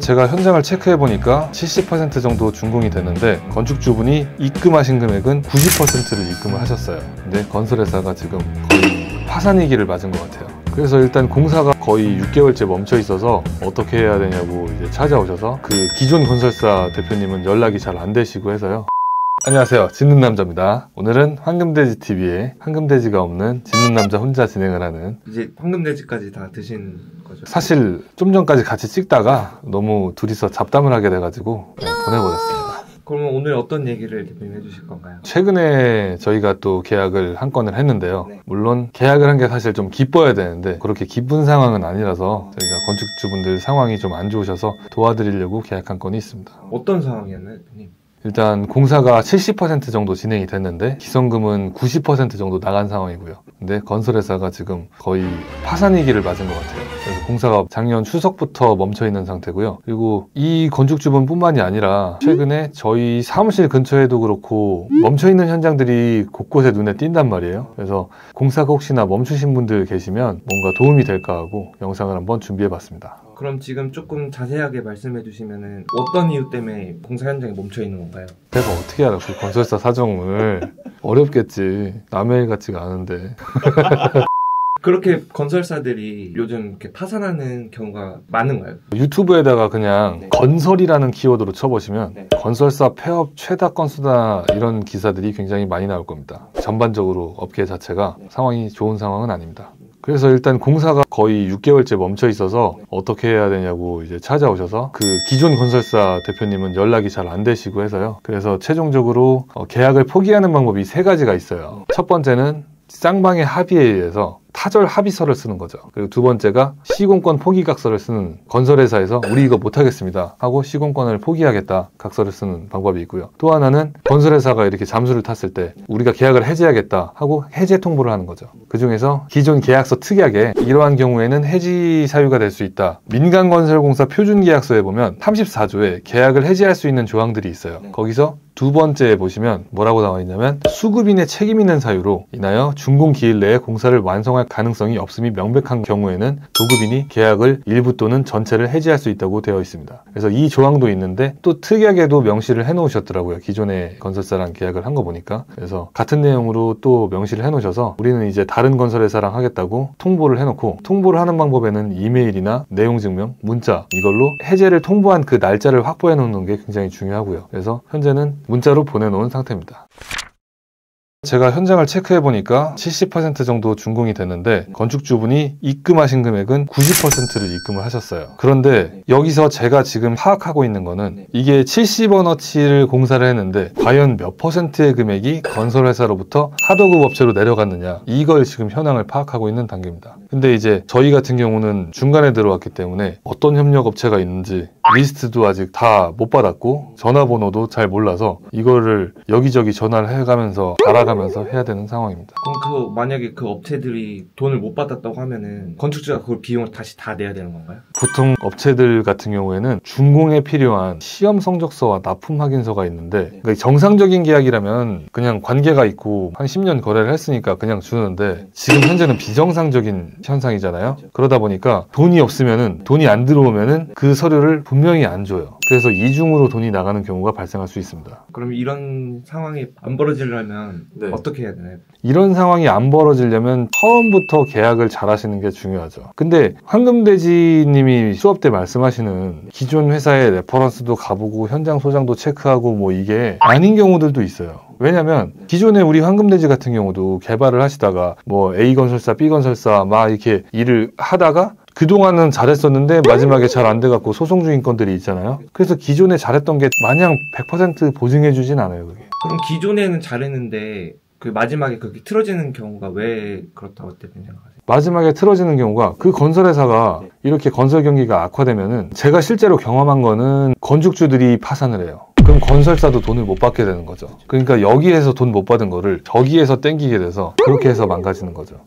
제가 현장을 체크해보니까 70% 정도 준공이 됐는데 건축주분이 입금하신 금액은 90%를 입금을 하셨어요. 근데 건설회사가 지금 거의 파산 위기를 맞은 것 같아요. 그래서 일단 공사가 거의 6개월째 멈춰 있어서 어떻게 해야 되냐고 이제 찾아오셔서 그 기존 건설사 대표님은 연락이 잘 안 되시고 해서요. 안녕하세요, 짓는 남자입니다. 오늘은 황금돼지 TV에 황금돼지가 없는 짓는 남자 혼자 진행을 하는, 이제 황금돼지까지 다 드신 거죠? 사실 좀 전까지 같이 찍다가 너무 둘이서 잡담을 하게 돼가지고 그냥 보내버렸습니다. 그러면 오늘 어떤 얘기를 대표님 해주실 건가요? 최근에 저희가 또 계약을 한 건을 했는데요. 네. 물론 계약을 한 게 사실 좀 기뻐야 되는데 그렇게 기쁜 상황은 아니라서 저희가 건축주분들 상황이 좀 안 좋으셔서 도와드리려고 계약한 건이 있습니다. 어떤 상황이었나요, 대표님? 일단 공사가 70% 정도 진행이 됐는데 기성금은 90% 정도 나간 상황이고요. 근데 건설회사가 지금 거의 파산 위기를 맞은 것 같아요. 그래서 공사가 작년 추석부터 멈춰 있는 상태고요. 그리고 이 건축주분뿐만이 아니라 최근에 저희 사무실 근처에도 그렇고 멈춰 있는 현장들이 곳곳에 눈에 띈단 말이에요. 그래서 공사가 혹시나 멈추신 분들 계시면 뭔가 도움이 될까 하고 영상을 한번 준비해 봤습니다. 그럼 지금 조금 자세하게 말씀해 주시면은 어떤 이유 때문에 공사 현장이 멈춰 있는 건가요? 내가 어떻게 알아, 그 건설사 사정을. 어렵겠지. 남의 일 같지가 않은데. 그렇게 건설사들이 요즘 이렇게 파산하는 경우가 많은가요? 유튜브에다가 그냥 네. 건설이라는 키워드로 쳐보시면 네. 건설사 폐업 최다 건수다 이런 기사들이 굉장히 많이 나올 겁니다. 전반적으로 업계 자체가 상황이 좋은 상황은 아닙니다. 그래서 일단 공사가 거의 6개월째 멈춰 있어서 어떻게 해야 되냐고 이제 찾아오셔서 그 기존 건설사 대표님은 연락이 잘 안 되시고 해서요. 그래서 최종적으로 계약을 포기하는 방법이 3가지가 있어요. 첫 번째는 쌍방의 합의에 의해서 타절 합의서를 쓰는 거죠. 그리고 두 번째가 시공권 포기 각서를 쓰는, 건설회사에서 우리 이거 못하겠습니다 하고 시공권을 포기하겠다 각서를 쓰는 방법이 있고요. 또 하나는 건설회사가 이렇게 잠수를 탔을 때 우리가 계약을 해지하겠다 하고 해제 통보를 하는 거죠. 그 중에서 기존 계약서 특약에 이러한 경우에는 해지 사유가 될 수 있다. 민간건설공사 표준계약서에 보면 34조에 계약을 해지할 수 있는 조항들이 있어요. 거기서 두 번째에 보시면 뭐라고 나와 있냐면 수급인의 책임 있는 사유로 인하여 준공 기일 내에 공사를 완성할 가능성이 없음이 명백한 경우에는 도급인이 계약을 일부 또는 전체를 해지할 수 있다고 되어 있습니다. 그래서 이 조항도 있는데 또 특약에도 명시를 해놓으셨더라고요. 기존에 건설사랑 계약을 한 거 보니까. 그래서 같은 내용으로 또 명시를 해놓으셔서 우리는 이제 다른 건설회사랑 하겠다고 통보를 해놓고, 통보를 하는 방법에는 이메일이나 내용증명, 문자 이걸로 해제를 통보한 그 날짜를 확보해 놓는 게 굉장히 중요하고요. 그래서 현재는 문자로 보내놓은 상태입니다. 제가 현장을 체크해보니까 70% 정도 준공이 됐는데 건축주분이 입금하신 금액은 90%를 입금을 하셨어요. 그런데 여기서 제가 지금 파악하고 있는 거는 이게 70원어치를 공사를 했는데 과연 몇 %의 금액이 건설회사로부터 하도급 업체로 내려갔느냐, 이걸 지금 현황을 파악하고 있는 단계입니다. 근데 이제 저희 같은 경우는 중간에 들어왔기 때문에 어떤 협력업체가 있는지 리스트도 아직 다 못 받았고 전화번호도 잘 몰라서 이거를 여기저기 전화를 해가면서 알아가면서 해야 되는 상황입니다. 그럼 만약에 그 업체들이 돈을 못 받았다고 하면은 건축주가 그걸 비용을 다시 다 내야 되는 건가요? 보통 업체들 같은 경우에는 준공에 필요한 시험 성적서와 납품 확인서가 있는데, 그러니까 정상적인 계약이라면 그냥 관계가 있고 한 10년 거래를 했으니까 그냥 주는데 지금 현재는 비정상적인 현상이잖아요. 그러다 보니까 돈이 없으면은, 돈이 안 들어오면은 그 서류를 분명히 안 줘요. 그래서 이중으로 돈이 나가는 경우가 발생할 수 있습니다. 그럼 이런 상황이 안 벌어지려면 어떻게 해야 되나요? 이런 상황이 안 벌어지려면 처음부터 계약을 잘 하시는 게 중요하죠. 근데 황금돼지 님이 수업 때 말씀하시는 기존 회사의 레퍼런스도 가보고 현장 소장도 체크하고 뭐 이게 아닌 경우들도 있어요. 왜냐면 기존에 우리 황금돼지 같은 경우도 개발을 하시다가 뭐 A 건설사, B 건설사 막 이렇게 일을 하다가 그동안은 잘했었는데 마지막에 잘 안 돼갖고 소송 중인 건들이 있잖아요. 그래서 기존에 잘했던 게 마냥 100% 보증해주진 않아요, 그게. 그럼 기존에는 잘했는데 그 마지막에 그렇게 틀어지는 경우가 왜 그렇다고 대표님 생각하세요? 마지막에 틀어지는 경우가 그 건설회사가 이렇게 건설 경기가 악화되면은, 제가 실제로 경험한 거는 건축주들이 파산을 해요. 그럼 건설사도 돈을 못 받게 되는 거죠. 그러니까 여기에서 돈 못 받은 거를 저기에서 땡기게 돼서 그렇게 해서 망가지는 거죠.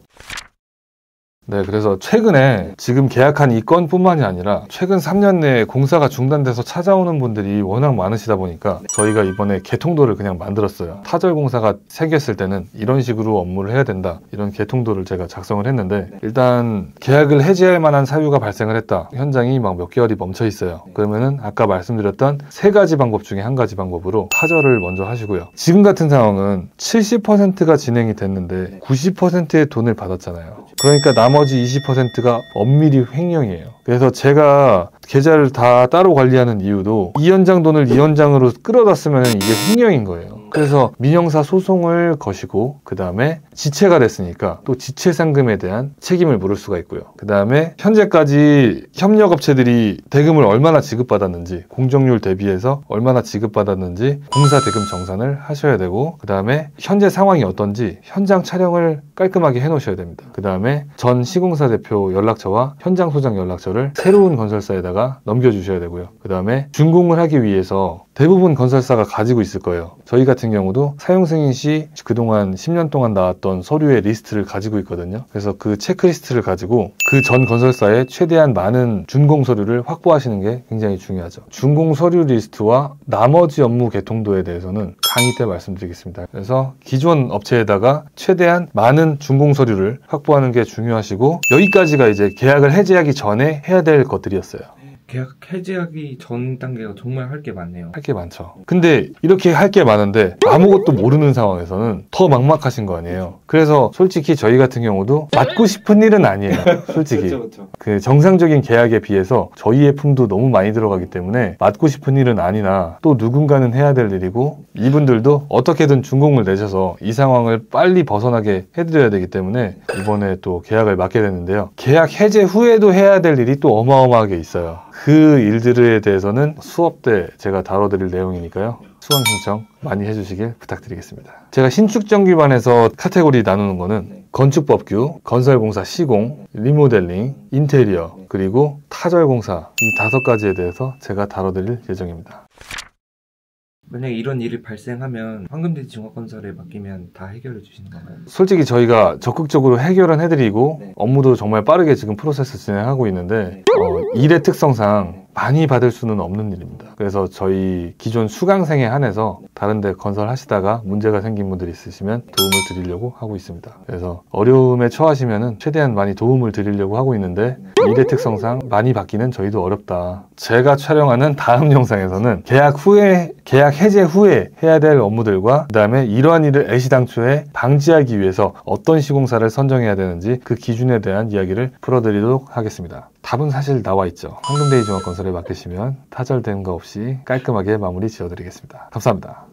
네, 그래서 최근에 지금 계약한 이 건뿐만이 아니라 최근 3년 내에 공사가 중단돼서 찾아오는 분들이 워낙 많으시다 보니까 저희가 이번에 개통도를 그냥 만들었어요. 타절 공사가 생겼을 때는 이런 식으로 업무를 해야 된다. 이런 개통도를 제가 작성을 했는데 일단 계약을 해지할 만한 사유가 발생을 했다. 현장이 막 몇 개월이 멈춰 있어요. 그러면은 아까 말씀드렸던 세 가지 방법 중에 한 가지 방법으로 타절을 먼저 하시고요. 지금 같은 상황은 70%가 진행이 됐는데 90%의 돈을 받았잖아요. 그러니까 나머지 20%가 엄밀히 횡령이에요. 그래서 제가 계좌를 다 따로 관리하는 이유도 이 현장 돈을 이 현장으로 끌어다 쓰면 이게 횡령인 거예요. 그래서 민형사 소송을 거시고 그 다음에 지체가 됐으니까 또 지체 상금에 대한 책임을 물을 수가 있고요. 그 다음에 현재까지 협력업체들이 대금을 얼마나 지급받았는지 공정률 대비해서 얼마나 지급받았는지 공사 대금 정산을 하셔야 되고 그 다음에 현재 상황이 어떤지 현장 촬영을 깔끔하게 해놓으셔야 됩니다. 그 다음에 전 시공사 대표 연락처와 현장 소장 연락처를 새로운 건설사에다가 넘겨주셔야 되고요. 그 다음에 준공을 하기 위해서 대부분 건설사가 가지고 있을 거예요. 저희 같은 경우도 사용 승인 시 그동안 10년 동안 나왔던 서류의 리스트를 가지고 있거든요. 그래서 그 체크리스트를 가지고 그 전 건설사에 최대한 많은 준공 서류를 확보하시는 게 굉장히 중요하죠. 준공 서류 리스트와 나머지 업무 개통도에 대해서는 강의 때 말씀드리겠습니다. 그래서 기존 업체에다가 최대한 많은 준공 서류를 확보하는 게 중요하시고 여기까지가 이제 계약을 해지하기 전에 해야 될 것들이었어요. 계약 해지하기 전 단계가 정말 할 게 많네요. 할 게 많죠. 근데 이렇게 할 게 많은데 아무것도 모르는 상황에서는 더 막막하신 거 아니에요. 그래서 솔직히 저희 같은 경우도 맡고 싶은 일은 아니에요. 솔직히. 그렇죠. 그 정상적인 계약에 비해서 저희의 품도 너무 많이 들어가기 때문에 맡고 싶은 일은 아니나 또 누군가는 해야 될 일이고 이분들도 어떻게든 준공을 내셔서 이 상황을 빨리 벗어나게 해드려야 되기 때문에 이번에 또 계약을 맡게 됐는데요. 계약 해제 후에도 해야 될 일이 또 어마어마하게 있어요. 그 일들에 대해서는 수업 때 제가 다뤄드릴 내용이니까요. 수강 신청 많이 해주시길 부탁드리겠습니다. 제가 신축정규반에서 카테고리 나누는 거는 건축법규, 건설공사 시공, 리모델링, 인테리어, 그리고 타절공사 이 5가지에 대해서 제가 다뤄드릴 예정입니다. 만약에 이런 일이 발생하면 황금돼지 종합건설에 맡기면 다 해결해 주시는 건가요? 솔직히 저희가 적극적으로 해결은 해드리고 업무도 정말 빠르게 지금 프로세스 진행하고 있는데 일의 특성상 많이 받을 수는 없는 일입니다. 그래서 저희 기존 수강생에 한해서 다른 데 건설하시다가 문제가 생긴 분들이 있으시면 도움을 드리려고 하고 있습니다. 그래서 어려움에 처하시면 최대한 많이 도움을 드리려고 하고 있는데 일의 특성상 많이 받기는 저희도 어렵다. 제가 촬영하는 다음 영상에서는 계약 해제 후에 해야 될 업무들과 그 다음에 이러한 일을 애시당초에 방지하기 위해서 어떤 시공사를 선정해야 되는지 그 기준에 대한 이야기를 풀어드리도록 하겠습니다. 답은 사실 나와 있죠. 황금데이 종합건설에 맡기시면 타절된 거 없이 깔끔하게 마무리 지어드리겠습니다. 감사합니다.